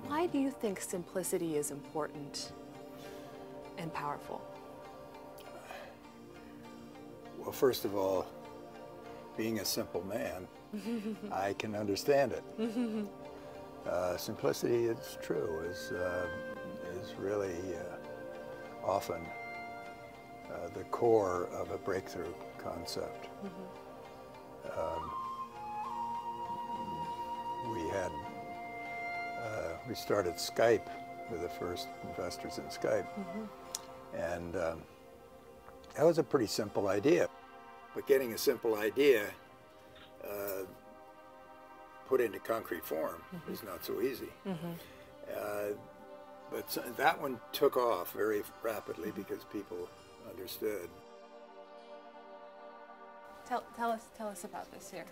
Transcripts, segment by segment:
Why do you think simplicity is important and powerful? Well, first of all, being a simple man, I can understand it. Simplicity, it's true, is really often the core of a breakthrough concept. We started Skype with the first investors in Skype, and that was a pretty simple idea. But getting a simple idea put into concrete form is not so easy. But that one took off very rapidly because people understood. Tell us about this here.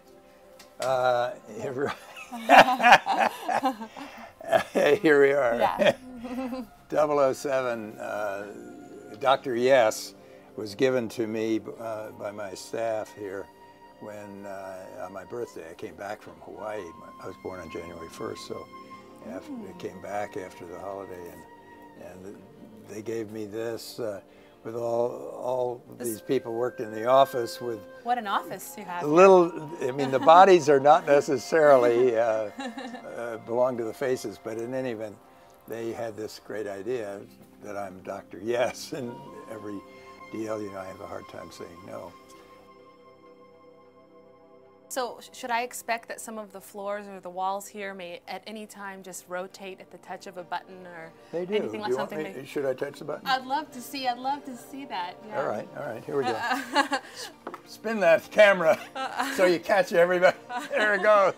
Here we are. Yeah. 007, Dr. Yes was given to me by my staff here when, on my birthday, I came back from Hawaii. I was born on January 1st, so I came back after the holiday, and they gave me this with all these people worked in the office with... What an office you have. I mean, the bodies are not necessarily belong to the faces, but in any event, they had this great idea that I'm Dr. Yes, and every deal, you know, I have a hard time saying no. So should I expect that some of the floors or the walls here may at any time just rotate at the touch of a button or they do. Anything like something? Should I touch the button? I'd love to see that. Yeah. All right, here we go. Spin that camera so you catch everybody. There it goes.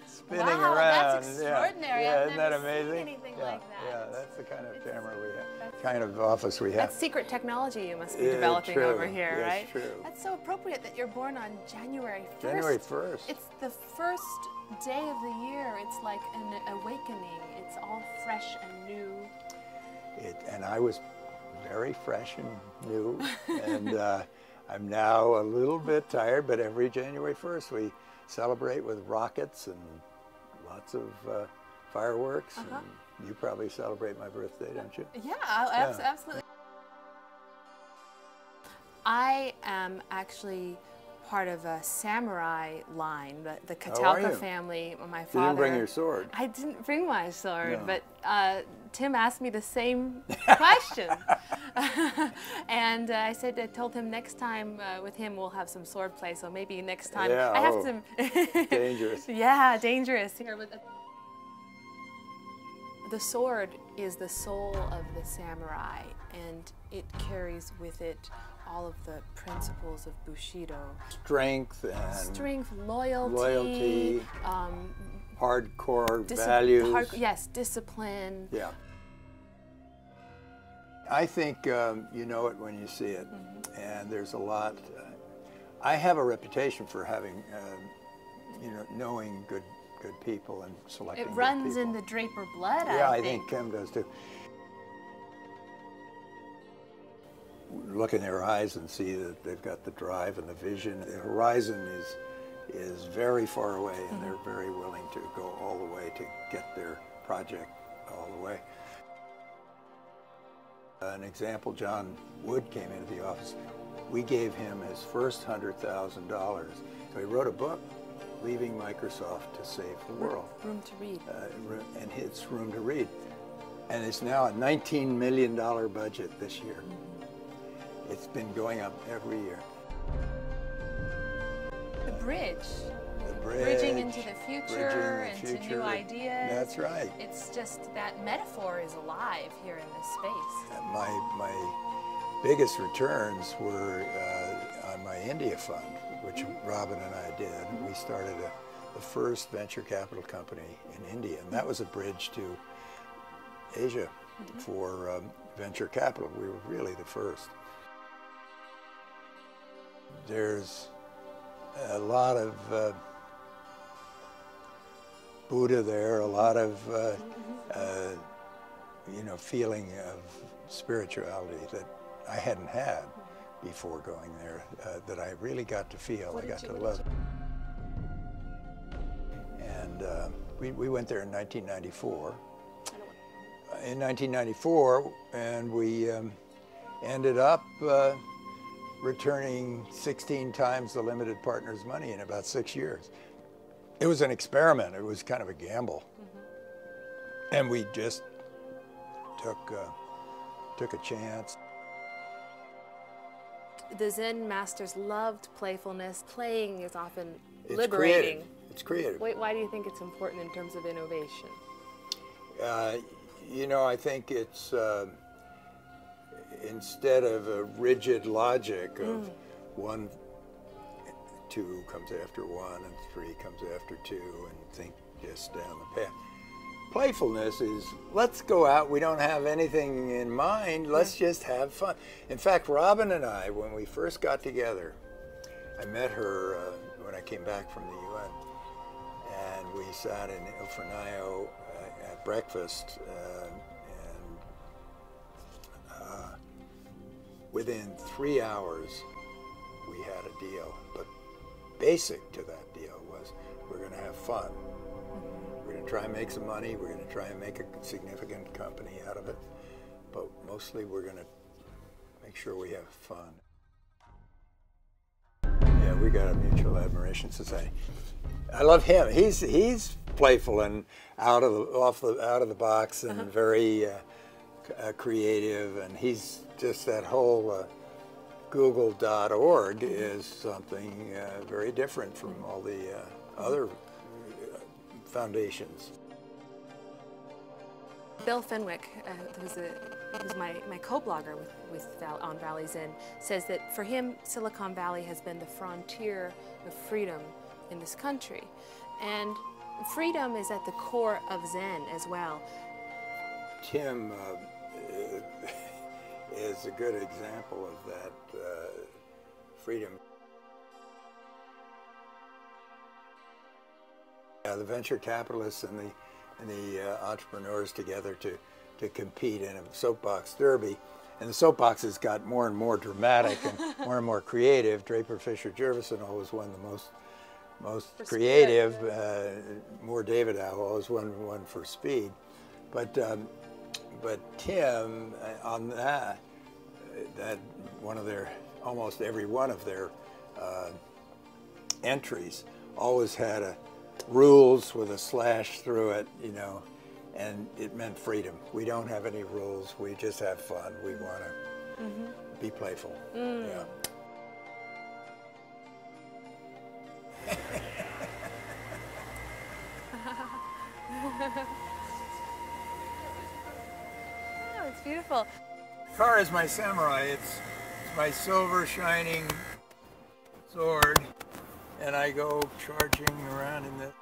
Spinning wow, around. That's extraordinary. Yeah, I've isn't never that amazing? Seen anything like that. Yeah, that's the kind of camera we have, kind of office we have. That's secret technology you must be developing over here, yes, right? True. That's so appropriate that you're born on January 1st. January 1st. It's the first day of the year. It's like an awakening. It's all fresh and new. And I was very fresh and new, and I'm now a little bit tired, but every January 1st we celebrate with rockets and lots of fireworks. And you probably celebrate my birthday, don't you? Yeah, absolutely. I am actually part of a samurai line, the Catalka family. My father. You didn't bring your sword. I didn't bring my sword, No. but Tim asked me the same question. And I told him next time with him we'll have some sword play, so maybe next time Yeah, I have to... Dangerous. Yeah, dangerous. Here, the sword is the soul of the samurai, and it carries with it all of the principles of Bushido. Strength and loyalty, hardcore values. Yes, discipline. Yeah. I think you know it when you see it, and there's a lot. I have a reputation for having, knowing good people and selecting good people. It runs in the Draper blood, yeah, I think. Kim does too. Look in their eyes and see that they've got the drive and the vision. The horizon is very far away, and they're very willing to go all the way to get their project all the way. An example, John Wood came into the office. We gave him his first $100,000. So he wrote a book, Leaving Microsoft to Save the World. Room to read. And it's Room to Read. And it's now a $19 million budget this year. It's been going up every year. The bridge. The bridge. Bridging into the future, into new ideas. That's right. It's just that metaphor is alive here in this space. My biggest returns were on my India fund, which Robin and I did. We started the first venture capital company in India, and that was a bridge to Asia for venture capital. We were really the first. There's a lot of Buddha there, a lot of feeling of spirituality that I hadn't had before going there, that I really got to feel, I got to love. And we went there in 1994, in 1994, and we ended up returning 16 times the limited partner's money in about 6 years. It was an experiment. It was kind of a gamble. Mm-hmm. And we just took a chance. The Zen masters loved playfulness. Playing is often liberating. Creative. It's creative. Why do you think it's important in terms of innovation? You know, I think it's instead of a rigid logic of 1, 2 comes after 1 and 3 comes after 2 and think just down the path. Playfulness is, let's go out, we don't have anything in mind, let's just have fun. In fact, Robin and I, when we first got together, I met her when I came back from the UN, and we sat in El Fornaio at breakfast, and within 3 hours we had a deal. But basic to that deal was we're going to have fun. We're going to try and make some money. We're going to try and make a significant company out of it. But mostly we're going to make sure we have fun. Yeah, we got a mutual admiration society. I love him. He's playful and out of the box and very creative. And he's just that whole Google.org is something very different from all the other foundations. Bill Fenwick, who's my co-blogger on ValleyZen, says that for him, Silicon Valley has been the frontier of freedom in this country. And freedom is at the core of Zen as well. Tim is a good example of that freedom. The venture capitalists and the entrepreneurs together to compete in a soapbox derby, and the soapboxes got more and more dramatic and more creative. Draper, Fisher, Jervison always won the most creative. Moore, David always won for speed, but Tim on that one of their almost every one of their entries always had a rules with a slash through it, you know, and it meant freedom. We don't have any rules. We just have fun. We want to be playful. Yeah. Oh, it's beautiful. The car is my samurai. It's my silver shining sword, and I go charging around in the